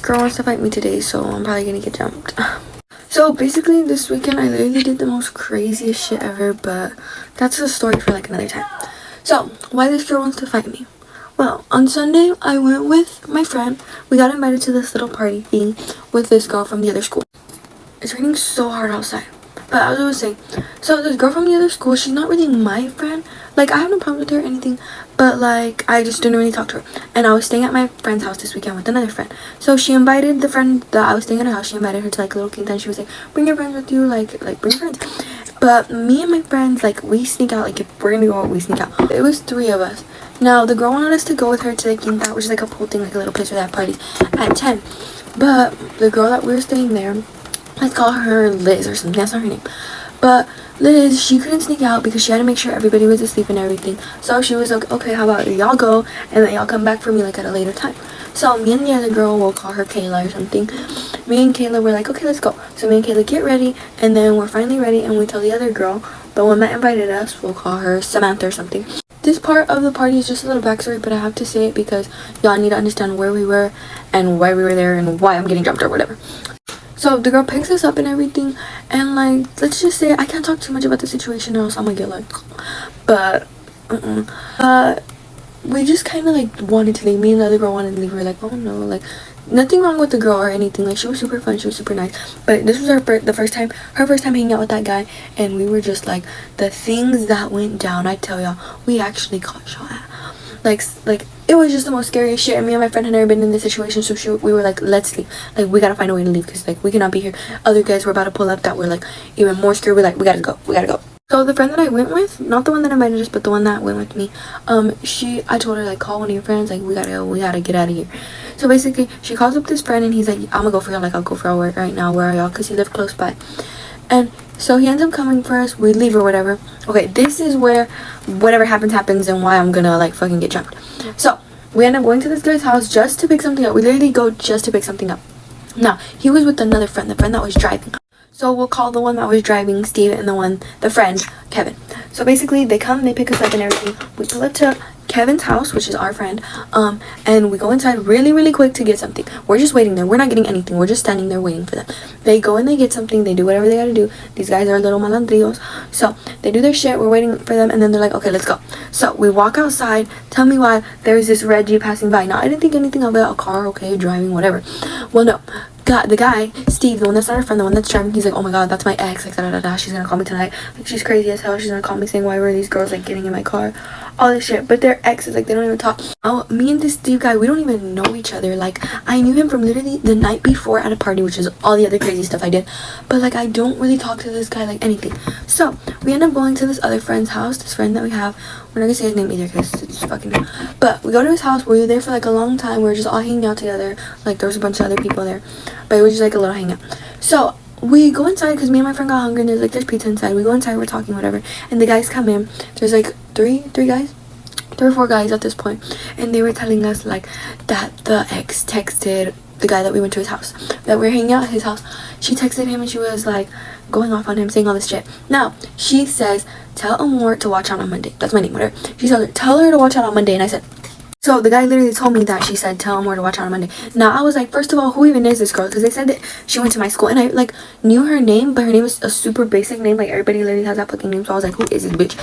girl wants to fight me today, so I'm probably gonna get jumped. So basically this weekend I literally did the most craziest shit ever, but that's a story for like another time. So why this girl wants to fight me? Well, on Sunday I went with my friend. We got invited to this little party thing with this girl from the other school. It's raining so hard outside. But as I was saying, so this girl from the other school, she's not really my friend. Like, I have no problem with her or anything, but like, I just didn't really talk to her. And I was staying at my friend's house this weekend with another friend. So she invited the friend that I was staying at her house, she invited her to like a little quinta, and she was like, bring your friends with you, like bring friends. But me and my friends, like, we sneak out. Like, if we're gonna go out, we sneak out. It was 3 of us. Now the girl wanted us to go with her to the quinta, which is like a pool thing, like a little place where they have parties, at 10. But the girl that we were staying there, let's call her Liz or something, that's not her name. But Liz, she couldn't sneak out because she had to make sure everybody was asleep and everything. So she was like, okay, how about y'all go and then y'all come back for me like at a later time. So me and the other girl, we'll call her Kayla or something. Me and Kayla were like, okay, let's go. So me and Kayla get ready, and then we're finally ready, and we tell the other girl, the one that invited us, we'll call her Samantha or something. This part of the party is just a little backstory, but I have to say it because y'all need to understand where we were and why we were there and why I'm getting jumped or whatever. So the girl picks us up and everything, and like, let's just say, I can't talk too much about the situation or else I'm gonna get like, but we just kind of like wanted to leave. Me and the other girl wanted to leave. We were like, oh no, like, nothing wrong with the girl or anything. Like, she was super fun, she was super nice, but this was her first time hanging out with that guy, and we were just like, the things that went down, I tell y'all, we actually got shot at. Like it was just the most scariest shit, and me and my friend had never been in this situation, so we were like, let's leave. Like, we gotta find a way to leave because like we cannot be here. Other guys were about to pull up that were like even more scared. We're like, we gotta go. So the friend that I went with, not the one that invited us, but the one that went with me, I told her like, call one of your friends, like we gotta get out of here. So basically she calls up this friend and he's like, I'm gonna go for y'all, like I'll go for y'all right now, where are y'all, because he lived close by. And so he ends up coming for us, we leave or whatever. Okay, this is where whatever happens and why I'm gonna like fucking get jumped. So we end up going to this guy's house just to pick something up. We literally go just to pick something up. Now he was with another friend, the friend that was driving. So we'll call the one that was driving Steve, and the friend Kevin. So basically they come, they pick us up and everything. We pull up to Kevin's house, which is our friend, and we go inside really quick to get something. We're just waiting there, we're not getting anything, we're just standing there waiting for them. They go and they get something, they do whatever they gotta do. These guys are little malandrillos, so they do their shit, we're waiting for them, and then they're like, okay, let's go. So we walk outside. Tell me why there's this red Jeep passing by. Now I didn't think anything of it, a car, okay, driving, whatever. Well, no, the guy Steve, the one that's not our friend, the one that's driving, he's like, oh my god, that's my ex, like she's gonna call me tonight, like she's crazy as hell, she's gonna call me saying why were these girls like getting in my car, all this shit. But they're exes, like they don't even talk. Oh, me and this Steve guy, we don't even know each other. Like, I knew him from literally the night before at a party, which is all the other crazy stuff I did, but like I don't really talk to this guy like anything. So we end up going to this other friend's house, this friend that we have. We're not gonna say his name either because it's fucking new. But we go to his house. We were there for like a long time. We were just all hanging out together. Like, there was a bunch of other people there, but it was just like a little hangout. So we go inside because me and my friend got hungry, and there's pizza inside. We go inside, we're talking, whatever, and the guys come in. There's like three or four guys at this point, and they were telling us like that the ex texted the guy that we went to his house, that we were hanging out at his house. She texted him and she was like going off on him, saying all this shit. Now she says, tell Amor to watch out on Monday. That's my name, whatever. She told her, tell her to watch out on Monday, and I said, so the guy literally told me that she said tell Amor to watch out on Monday. Now I was like, first of all, who even is this girl? Because they said that she went to my school, and I like knew her name, but her name was a super basic name, like everybody literally has that fucking name. So I was like, who is this bitch?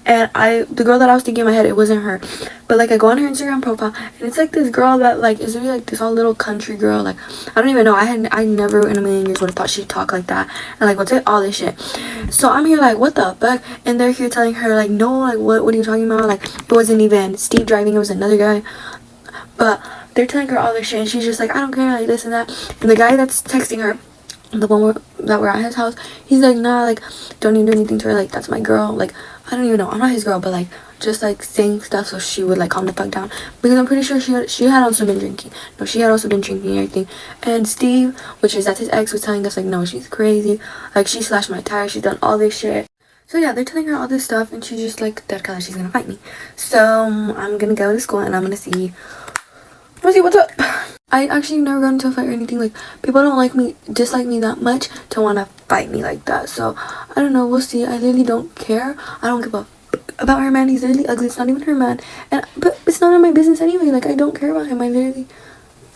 And the girl that I was thinking in my head, it wasn't her. But like I go on her Instagram profile, and it's like this girl that like is really like this all little country girl. Like, I don't even know, I never in a million years would have thought she'd talk like that, and like what's it, all this shit. So I'm here like, what the fuck? And they're here telling her like, no, like what are you talking about? Like, it wasn't even Steve driving, it was another guy. But they're telling her all this shit, and she's just like, I don't care, like this and that. And the guy that's texting her, the one that we're at his house, he's like, nah, like don't even do anything to her, like that's my girl. Like, I don't even know, I'm not his girl, but like just like saying stuff so she would like calm the fuck down, because I'm pretty sure she had also been drinking. No, she had also been drinking and everything. And Steve, that's his ex, was telling us like, no, she's crazy, like she slashed my tire, she's done all this shit. So yeah, they're telling her all this stuff, and she's just like dead color, she's gonna fight me. So I'm gonna go to school and I'm gonna see what's up. I actually never got into a fight or anything. Like, people don't dislike me that much to want to fight me like that. So I don't know, we'll see. I literally don't care. I don't give a fuck about her man. He's literally ugly. It's not even her man, but it's none of my business anyway. Like, I don't care about him. I literally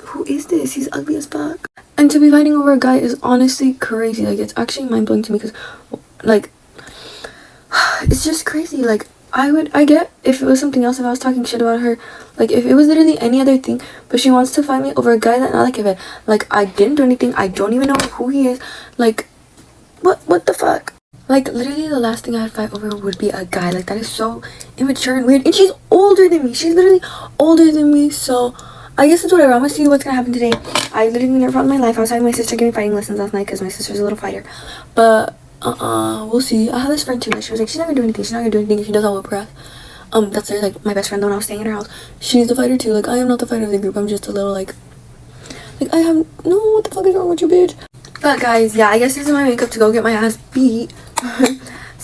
Who is this? He's ugly as fuck. And to be fighting over a guy is honestly crazy. Like, it's actually mind-blowing to me because, like, it's just crazy. Like, I get if it was something else, if I was talking shit about her, like, if it was literally any other thing, but she wants to fight me over a guy that, not like, if it, like, I didn't do anything, I don't even know who he is, like, what the fuck? Like, literally the last thing I'd fight over would be a guy. Like, that is so immature and weird, and she's older than me. She's literally older than me, so I guess it's whatever. I'm gonna see what's gonna happen today. I literally never fought in my life. I was having my sister give me fighting lessons last night because my sister's a little fighter, but we'll see. I have this friend too that she was like, she's not gonna do anything, she's not gonna do anything, she does all with breath. That's her, like, my best friend, the one I was staying at her house. She's the fighter too. Like, I am not the fighter of the group. I'm just a little, like I have no, what the fuck is wrong with you, bitch? But guys, yeah, I guess this is my makeup to go get my ass beat.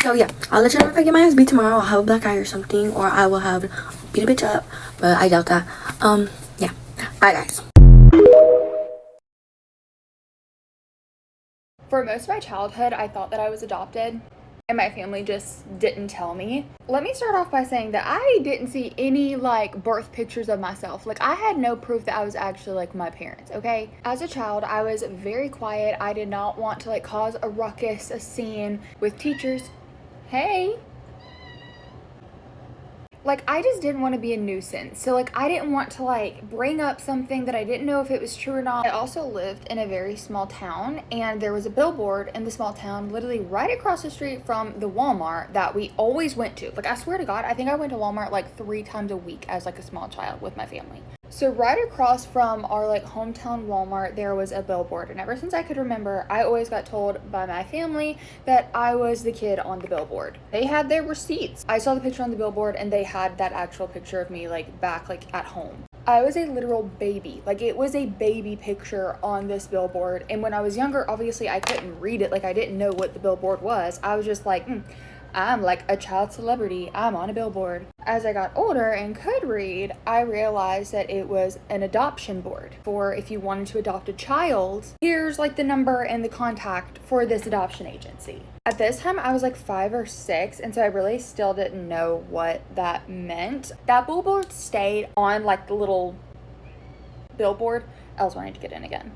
So yeah, I'll let you know if I get my ass beat tomorrow. I'll have a black eye or something, or I will have beat a bitch up, but I doubt that. Yeah, bye guys. For most of my childhood, I thought that I was adopted, and my family just didn't tell me. Let me start off by saying that I didn't see any, like, birth pictures of myself. Like, I had no proof that I was actually, like, my parents, okay? As a child, I was very quiet. I did not want to, like, cause a ruckus, a scene with teachers. Hey! Like, I just didn't want to be a nuisance. So, like, I didn't want to, like, bring up something that I didn't know if it was true or not. I also lived in a very small town, and there was a billboard in the small town literally right across the street from the Walmart that we always went to. Like, I swear to God, I think I went to Walmart, like, 3 times a week as, like, a small child with my family. So right across from our, like, hometown Walmart, there was a billboard. And ever since I could remember, I always got told by my family that I was the kid on the billboard. They had their receipts. I saw the picture on the billboard, and they had that actual picture of me, like, back, like, at home. I was a literal baby. Like, it was a baby picture on this billboard. And when I was younger, obviously, I couldn't read it. Like, I didn't know what the billboard was. I was just like, I'm like a child celebrity. I'm on a billboard. As I got older and could read, I realized that it was an adoption board for if you wanted to adopt a child. Here's like the number and the contact for this adoption agency. At this time, I was like 5 or 6, and so I really still didn't know what that meant. That billboard stayed on like the little billboard. I was wanting to get in again.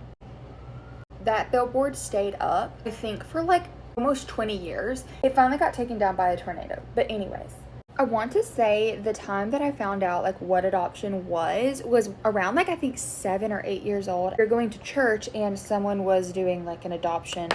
That billboard stayed up, I think, for like almost 20 years. It finally got taken down by a tornado. But anyways, I want to say the time that I found out like what adoption was around like I think 7 or 8 years old. We were going to church and someone was doing like an adoption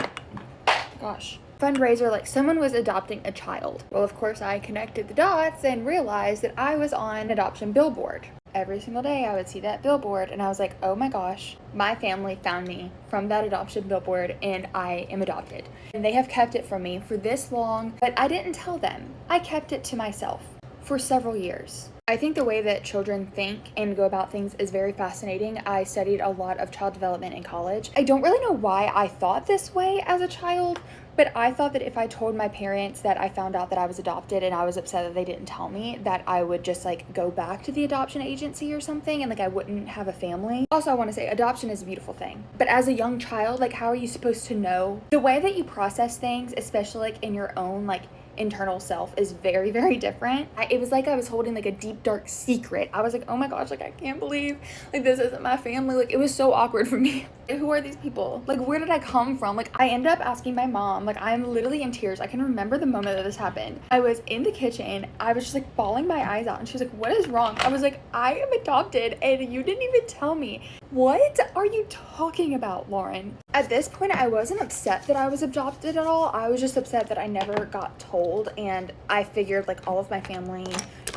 fundraiser, like someone was adopting a child. Well, of course, I connected the dots and realized that I was on an adoption billboard. Every single day I would see that billboard and I was like, oh my gosh, my family found me from that adoption billboard and I am adopted. And they have kept it from me for this long, but I didn't tell them. I kept it to myself for several years. I think the way that children think and go about things is very fascinating. I studied a lot of child development in college. I don't really know why I thought this way as a child, but I thought that if I told my parents that I found out that I was adopted and I was upset that they didn't tell me, that I would just like go back to the adoption agency or something and like I wouldn't have a family. Also, I want to say adoption is a beautiful thing, but as a young child, like how are you supposed to know? The way that you process things, especially like in your own like internal self, is very, very different. It was like I was holding like a deep dark secret. I was like, oh my gosh, like I can't believe like this isn't my family. Like it was so awkward for me. Who are these people? Like where did I come from? Like I ended up asking my mom. Like I'm literally in tears. I can remember the moment that this happened. I was in the kitchen. I was just like bawling my eyes out and she was like, what is wrong? I was like, I am adopted and you didn't even tell me. What are you talking about, Lauren? At this point, I wasn't upset that I was adopted at all. I was just upset that I never got told, and I figured like all of my family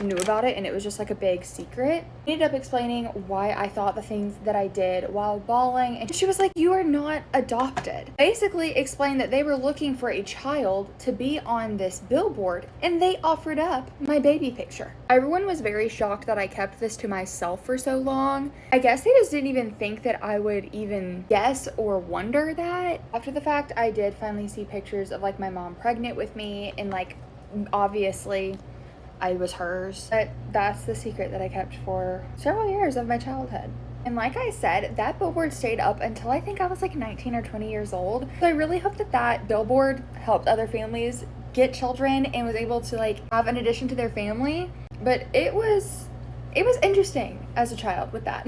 knew about it and it was just like a big secret. I ended up explaining why I thought the things that I did while bawling, and she was like, you are not adopted. Basically explained that they were looking for a child to be on this billboard and they offered up my baby picture. Everyone was very shocked that I kept this to myself for so long. I guess they just didn't even think that I would even guess or wonder that. After the fact, I did finally see pictures of like my mom pregnant with me, and like obviously I was hers. But that's the secret that I kept for several years of my childhood. And like I said, that billboard stayed up until I think I was like 19 or 20 years old. So I really hope that that billboard helped other families get children and was able to like have an addition to their family. But it was interesting as a child with that.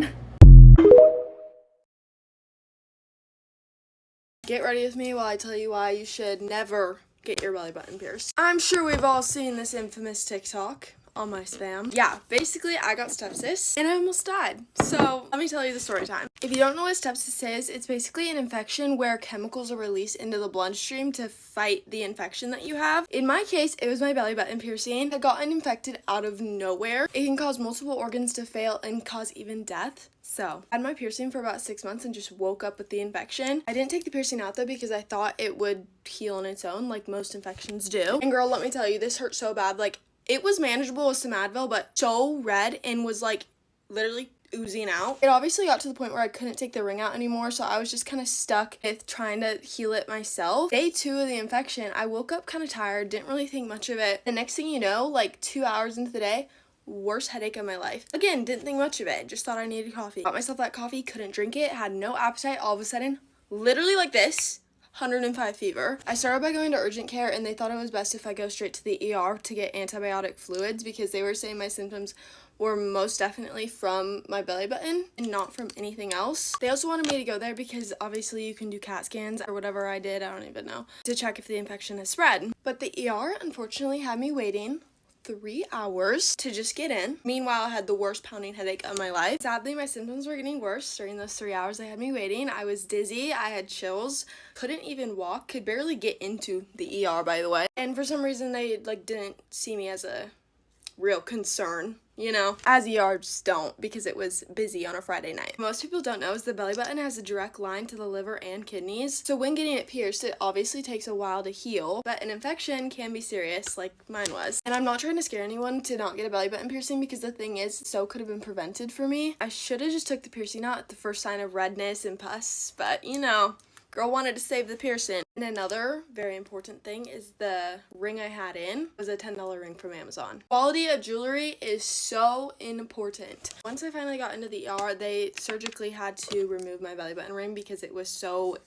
Get ready with me while I tell you why you should never get your belly button pierced. I'm sure we've all seen this infamous TikTok on my spam. Yeah, basically I got sepsis and I almost died. So let me tell you the story time. If you don't know what sepsis is, it's basically an infection where chemicals are released into the bloodstream to fight the infection that you have. In my case, it was my belly button piercing. I got infected out of nowhere. It can cause multiple organs to fail and cause even death. So I had my piercing for about 6 months and just woke up with the infection. I didn't take the piercing out though because I thought it would heal on its own like most infections do. And girl, let me tell you, this hurt so bad. Like, it was manageable with some Advil, but so red and was like literally oozing out. It obviously got to the point where I couldn't take the ring out anymore, so I was just kind of stuck with trying to heal it myself. Day 2 of the infection, I woke up kind of tired, didn't really think much of it. The next thing you know, like 2 hours into the day, worst headache of my life. Again, didn't think much of it, just thought I needed coffee. Got myself that coffee, couldn't drink it, had no appetite. All of a sudden, literally like this, 105 fever. I started by going to urgent care and they thought it was best if I go straight to the ER to get antibiotic fluids because they were saying my symptoms were most definitely from my belly button and not from anything else. They also wanted me to go there because obviously you can do CAT scans or whatever I did, I don't even know, to check if the infection has spread. But the ER unfortunately had me waiting 3 hours to just get in. Meanwhile, I had the worst pounding headache of my life. Sadly, my symptoms were getting worse during those 3 hours they had me waiting. I was dizzy, I had chills, couldn't even walk, could barely get into the ER, by the way. And for some reason, they like didn't see me as a real concern, you know, as ERs don't, because it was busy on a Friday night. Most people don't know is the belly button has a direct line to the liver and kidneys, so when getting it pierced, it obviously takes a while to heal, but an infection can be serious, like mine was. And I'm not trying to scare anyone to not get a belly button piercing, because the thing is, so could have been prevented for me. I should have just took the piercing out at the first sign of redness and pus, but you know, girl wanted to save the piercing. And another very important thing is the ring I had in was a $10 ring from Amazon. Quality of jewelry is so important. Once I finally got into the ER, they surgically had to remove my belly button ring because it was so,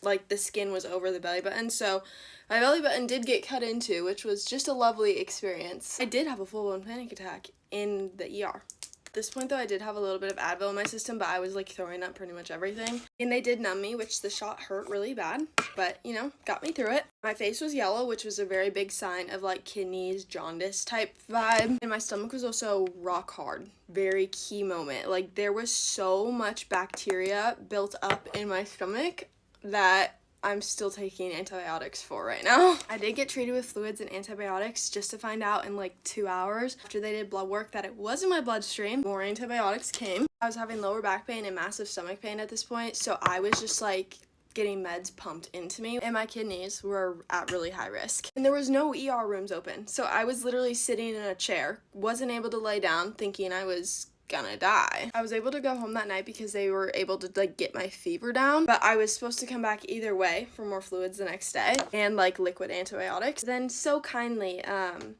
like, the skin was over the belly button. So my belly button did get cut into, which was just a lovely experience. I did have a full-blown panic attack in the ER. At this point though, I did have a little bit of Advil in my system, but I was like throwing up pretty much everything. And they did numb me, which the shot hurt really bad, but you know, got me through it. My face was yellow, which was a very big sign of like kidneys, jaundice type vibe. And my stomach was also rock hard. Very key moment. Like, there was so much bacteria built up in my stomach that I'm still taking antibiotics for right now. I did get treated with fluids and antibiotics just to find out in like 2 hours after they did blood work that it was in my bloodstream. More antibiotics came. I was having lower back pain and massive stomach pain at this point, so I was just like getting meds pumped into me, and my kidneys were at really high risk. And there was no ER rooms open, so I was literally sitting in a chair, wasn't able to lay down, thinking I was gonna die. I was able to go home that night because they were able to like get my fever down, but I was supposed to come back either way for more fluids the next day and like liquid antibiotics. Then so kindly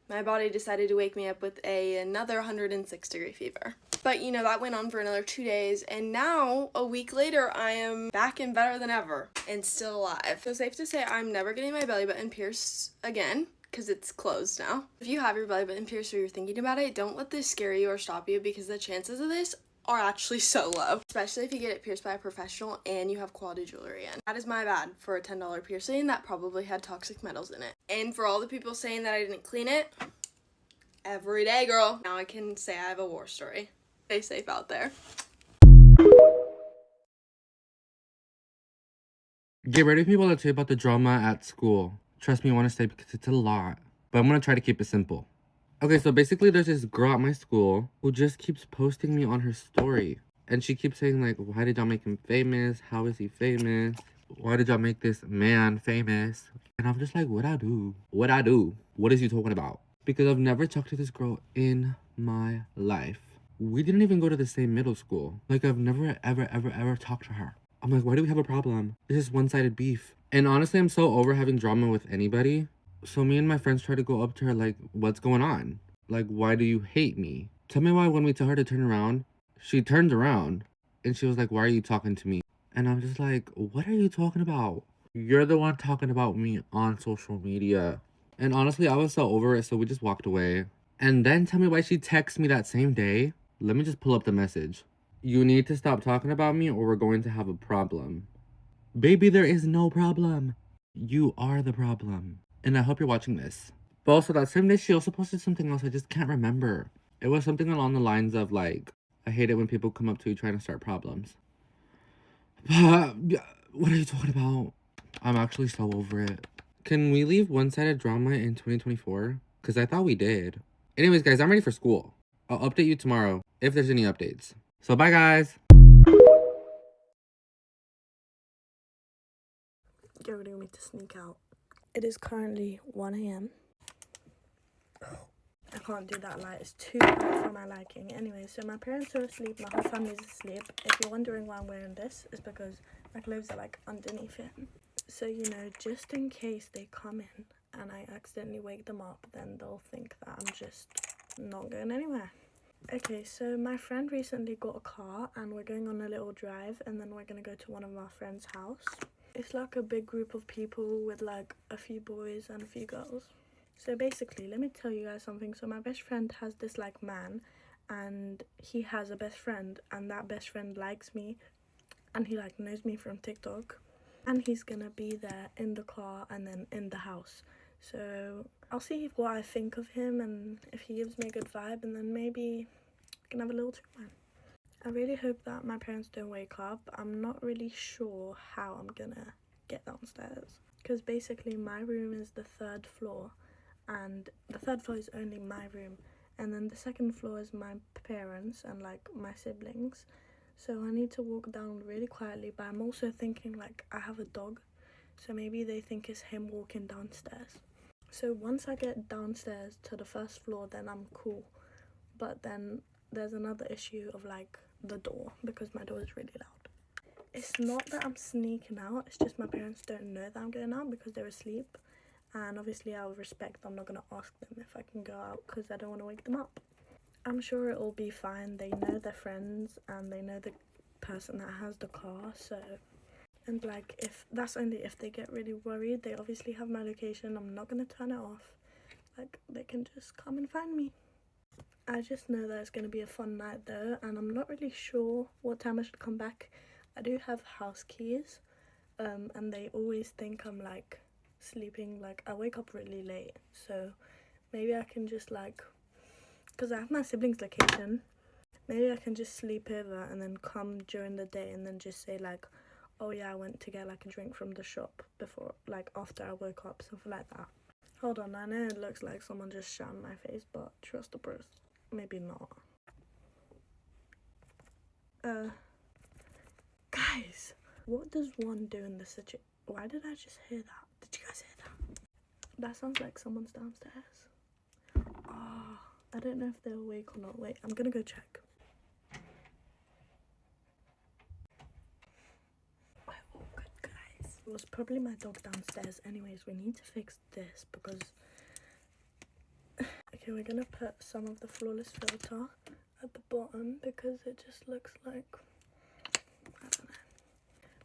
my body decided to wake me up with another 106-degree fever. But you know, that went on for another 2 days, and now a week later I am back and better than ever and still alive. So safe to say I'm never getting my belly button pierced again, because it's closed now. If you have your belly button pierced or you're thinking about it, don't let this scare you or stop you, because the chances of this are actually so low, especially if you get it pierced by a professional and you have quality jewelry in. That is my bad for a $10 piercing that probably had toxic metals in it. And for all the people saying that I didn't clean it, every day, girl. Now I can say I have a war story. Stay safe out there. Get ready for people to tell you about the drama at school. Trust me, I want to stay because it's a lot. But I'm going to try to keep it simple. Okay, so basically there's this girl at my school who just keeps posting me on her story. And she keeps saying like, why did y'all make him famous? How is he famous? Why did y'all make this man famous? And I'm just like, what'd I do? What'd I do? What is you talking about? Because I've never talked to this girl in my life. We didn't even go to the same middle school. Like, I've never, ever talked to her. I'm like, why do we have a problem? This is one-sided beef. And honestly, I'm so over having drama with anybody. So me and my friends try to go up to her like, what's going on? Like, why do you hate me? Tell me why when we tell her to turn around, she turned around and she was like, why are you talking to me? And I'm just like, what are you talking about? You're the one talking about me on social media. And honestly, I was so over it, so we just walked away. And then tell me why she texted me that same day. Let me just pull up the message. You need to stop talking about me or we're going to have a problem. Baby, there is no problem. You are the problem. And I hope you're watching this. But also that same day, she also posted something else. I just can't remember. It was something along the lines of like, I hate it when people come up to you trying to start problems. But what are you talking about? I'm actually so over it. Can we leave one-sided drama in 2024? Because I thought we did. Anyways, guys, I'm ready for school. I'll update you tomorrow if there's any updates. So bye, guys. Get ready for me to sneak out. It is currently 1 a.m. I can't do that light. It's too bright for my liking. Anyway, so my parents are asleep. My whole family's asleep. If you're wondering why I'm wearing this, it's because my clothes are like underneath it. So, you know, just in case they come in and I accidentally wake them up, then they'll think that I'm just not going anywhere. Okay, so my friend recently got a car and we're going on a little drive and then we're going to go to one of our friends' house. It's like a big group of people with like a few boys and a few girls. So basically, let me tell you guys something. So my best friend has this like man and he has a best friend and that best friend likes me and he like knows me from TikTok and he's gonna be there in the car and then in the house. So I'll see what I think of him and if he gives me a good vibe and then maybe we can have a little two-man. I really hope that my parents don't wake up. I'm not really sure how I'm gonna get downstairs because basically my room is the 3rd floor and the 3rd floor is only my room and then the 2nd floor is my parents and like my siblings. So I need to walk down really quietly, but I'm also thinking like I have a dog, so maybe they think it's him walking downstairs. So once I get downstairs to the 1st floor, then I'm cool. But then there's another issue of like the door because my door is really loud. It's not that I'm sneaking out, it's just my parents don't know that I'm going out because they're asleep. And obviously out of respect, I'm not going to ask them if I can go out because I don't want to wake them up. I'm sure it'll be fine. They know their friends and they know the person that has the car, so... And like, if that's only if they get really worried. They obviously have my location. I'm not going to turn it off. Like, they can just come and find me. I just know that it's going to be a fun night though, and I'm not really sure what time I should come back. I do have house keys, and they always think I'm like sleeping, like I wake up really late, so maybe I can just like, because I have my siblings' location, maybe I can just sleep over and then come during the day and then just say like, oh yeah, I went to get like a drink from the shop before, like after I woke up, something like that. Hold on, I know it looks like someone just shot in my face, but trust the person. Maybe not. Guys, what does one do in this situation? Why did I just hear that? Did you guys hear that? That sounds like someone's downstairs. Oh, I don't know if they're awake or not. Wait, I'm gonna go check. We're all good, guys. It was probably my dog downstairs. Anyways, we need to fix this because... Okay, we're gonna put some of the flawless filter at the bottom because it just looks like... I don't know.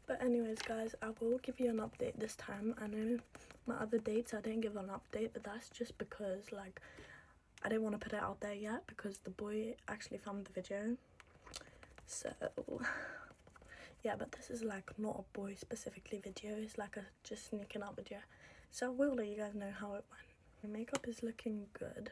But anyways, guys, I will give you an update this time. I know my other dates I didn't give an update, but that's just because like I didn't want to put it out there yet because the boy actually filmed the video. So yeah, but this is like not a boy specifically video, it's like a just sneaking out video. So I will let you guys know how it went. My makeup is looking good.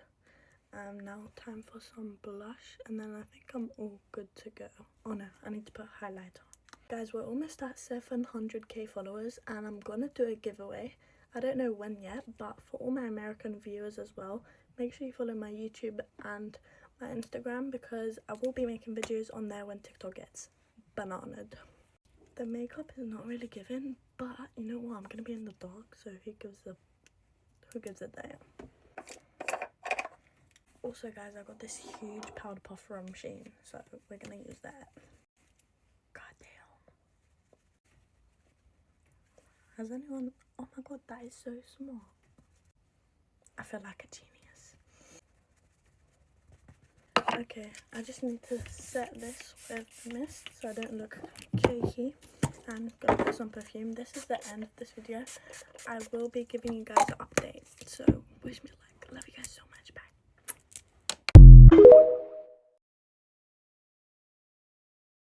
Now time for some blush and then I think I'm all good to go. Oh no, I need to put highlighter. Guys, we're almost at 700k followers and I'm gonna do a giveaway. I don't know when yet, but for all my American viewers as well, make sure you follow my YouTube and my Instagram because I will be making videos on there when TikTok gets bananaed. The makeup is not really giving, but you know what, I'm gonna be in the dark, so who gives a damn. Also guys, I got this huge powder puff from Shein, so we're gonna use that. God damn. Has anyone... Oh my god, that is so small. I feel like a genius. Okay, I just need to set this with mist so I don't look cakey. And go put some perfume. This is the end of this video. I will be giving you guys an update. So wish me luck. Love you guys so much.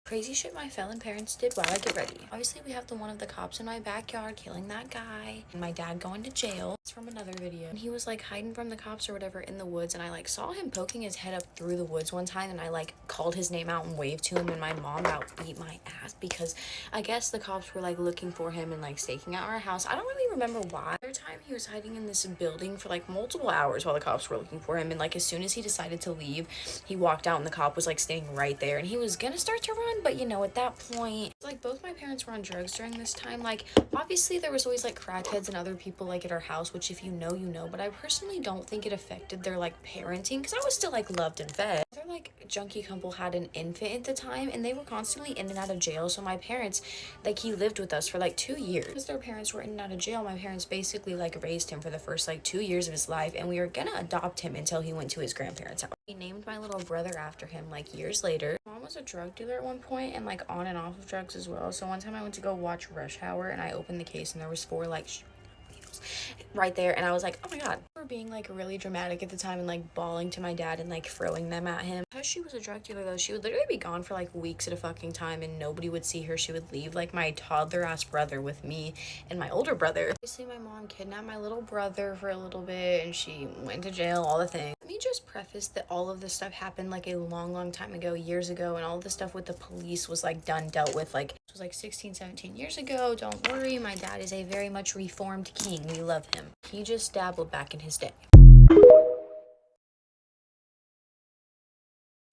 Crazy shit my felon parents did while I get ready. Obviously, we have the one of the cops in my backyard killing that guy, and my dad going to jail. It's from another video. And he was like hiding from the cops or whatever in the woods, and I like saw him poking his head up through the woods one time, and I like called his name out and waved to him, and my mom about beat my ass because I guess the cops were like looking for him and like staking out our house. I don't really remember why. Other time he was hiding in this building for like multiple hours while the cops were looking for him, and like as soon as he decided to leave, he walked out and the cop was like standing right there, and he was gonna start to run, but you know, at that point, like both my parents were on drugs during this time. Like obviously there was always like crackheads and other people like at our house, which if you know, you know, but I personally don't think it affected their like parenting because I was still like loved and fed. Their like junkie couple had an infant at the time, and they were constantly in and out of jail, so my parents, like he lived with us for like 2 years. Because their parents were in and out of jail, my parents basically like raised him for the first like 2 years of his life, and we were gonna adopt him until he went to his grandparents' house. We named my little brother after him like years later. Mom was a drug dealer at one point and like on and off of drugs as well, so one time I went to go watch Rush Hour and I opened the case and there was 4 like right there, and I was like, oh my god. For being like really dramatic at the time and like bawling to my dad and like throwing them at him. Because she was a drug dealer though, she would literally be gone for like weeks at a fucking time and nobody would see her. She would leave like my toddler ass brother with me and my older brother. Obviously my mom kidnapped my little brother for a little bit and she went to jail, all the things. Let me just preface that all of this stuff happened like a long time ago, years ago, and all this stuff with the police was like dealt with like it was like 16-17 years ago. Don't worry, my dad is a very much reformed king. We love him. He just dabbled back in his day.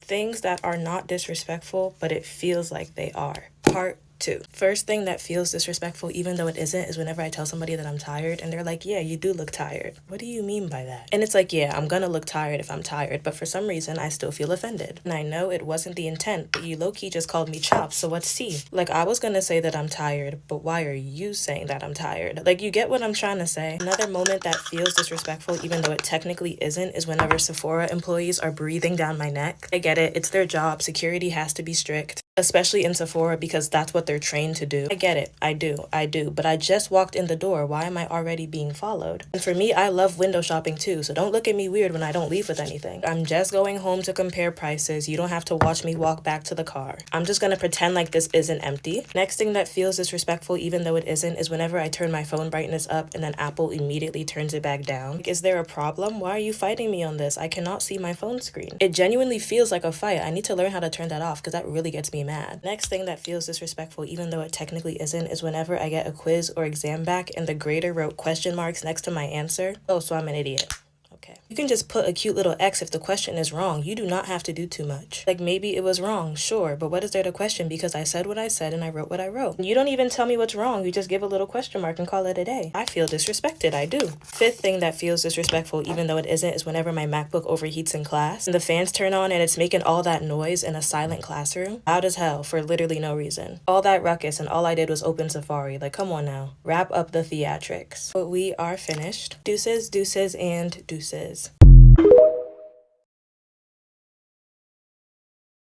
Things that are not disrespectful, but it feels like they are. Part 2. First thing that feels disrespectful, even though it isn't, is whenever I tell somebody that I'm tired and they're like, yeah, you do look tired. What do you mean by that? And it's like, yeah, I'm gonna look tired if I'm tired, but for some reason I still feel offended. And I know it wasn't the intent, but you low-key just called me chops, so what's tea? Like, I was gonna say that I'm tired, but why are you saying that I'm tired? Like, you get what I'm trying to say? Another moment that feels disrespectful, even though it technically isn't, is whenever Sephora employees are breathing down my neck. I get it, it's their job, security has to be strict, especially in Sephora because that's what they're trained to do. I get it, I do, but I just walked in the door. Why am I already being followed? And for me, I love window shopping too, so don't look at me weird when I don't leave with anything. I'm just going home to compare prices. You don't have to watch me walk back to the car. I'm just gonna pretend like this isn't empty. Next thing that feels disrespectful, even though it isn't, is whenever I turn my phone brightness up and then Apple immediately turns it back down. Like, is there a problem? Why are you fighting me on this? I cannot see my phone screen. It genuinely feels like a fight. I need to learn how to turn that off because that really gets me mad. Next thing that feels disrespectful, even though it technically isn't, is whenever I get a quiz or exam back and the grader wrote question marks next to my answer. Oh, so I'm an idiot. Okay. You can just put a cute little X if the question is wrong. You do not have to do too much. Like, maybe it was wrong, sure, but what is there to question because I said what I said and I wrote what I wrote? You don't even tell me what's wrong. You just give a little question mark and call it a day. I feel disrespected. I do. Fifth thing that feels disrespectful, even though it isn't, is whenever my MacBook overheats in class and the fans turn on and it's making all that noise in a silent classroom. Loud as hell for literally no reason. All that ruckus and all I did was open Safari. Like, come on now. Wrap up the theatrics. But we are finished. Deuces, and deuces.